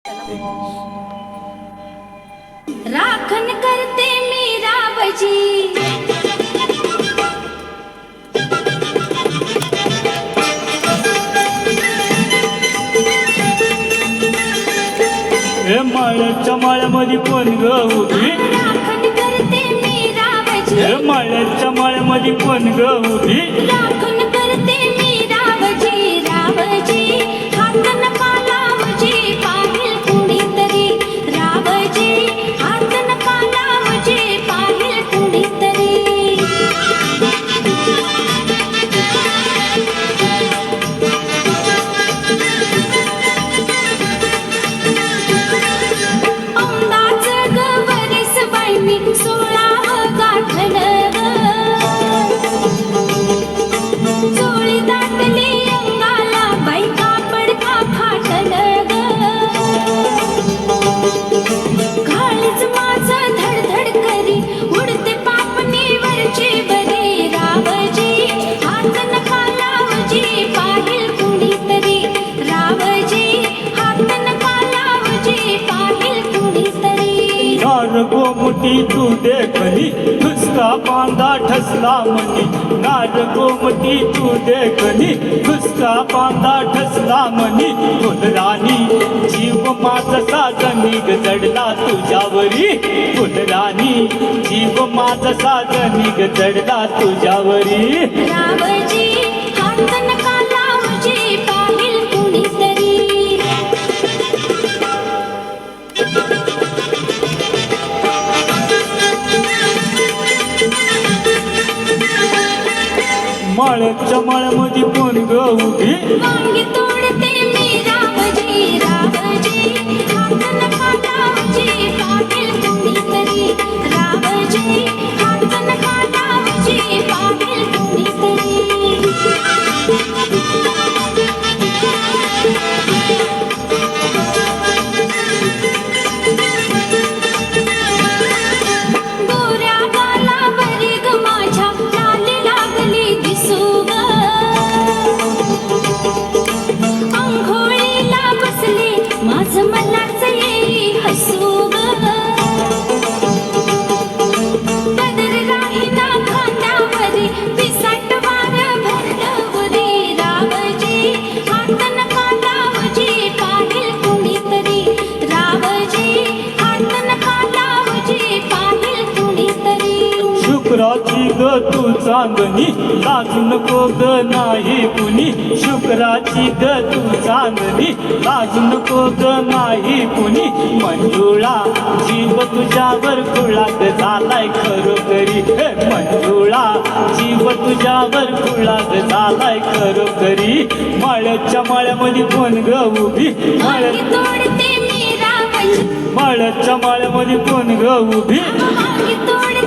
राखण करते मी रावजी, हे माळ्याच्या माळ्यामध्ये कोण ग उभी? राखण करते मी रावजी, हे माळ्याच्या माळ्यामध्ये कोण ग उभी? राखण करते मी रावजी, रावजी हात नका लावजी, पाहिल कुणीतरी रावजी, हात नका लावजी, पाहिल कुणीतरी. औंदाच गवरीस बाईंनी 16 गाठण चोळी दाटली अंगाला बाई कापड का फाटण काळीच माझं धडधड करी उडते पापणी वरची बरी रावजी, हात नका लावजी, पाहिल कुणीतरी रावजी, हात नका लावजी, पाहिल कुणीतरी. नार गोमटी तू देखली, ठुसका बांधा ठसला मनी. नार गोमटी तू देखली, ठुसका बांधा ठसला मनी. फुलराणी जीव माझा साजनी चढला तुझ्यावरी. फुलराणी जीव माझा साजनी चढला तुझ्यावरी. रावजी हात नका लावजी, पाहिल कुणीतरी. माळ्याच्या माळ्यामध्ये कोण ग उभी? वांगी तोडते मी रावजी, रावजी हात नका लावजी, पाहिल कुणीतरी रावजी, हात नका लावजी, पाहिल कुणीतरी. गोऱ्या गालावरी ग माझ्या लाली लागली दिसू ग, अंघोळीला बसली माझं मलाच येई हसू ग. पदर राहीना खांद्यावरी पिसाट वार भरडवरी रावजी, हात नका लावजी, पाहिल कुणीतरी रावजी, हात नका लावजी, पाहिल कुणीतरी. शुक्राची ग तू चांदणी, लाजू नको ग नाही कुणी. शुक्राची ग तू चांदणी, लाजू नको ग नाही कुणी. मंजुळा जीव तुझ्यावर खुळाक झालाय खरोखरी. हे मंजुळा जीव तुझ्यावर खुळाक झालाय खरोखरी. माळ्याच्या माळ्यामध्ये कोण ग उभी? वांगी तोडते मी रावजी, माळ्याच्या माळ्यामध्ये कोण ग उभी? वांगी तोडते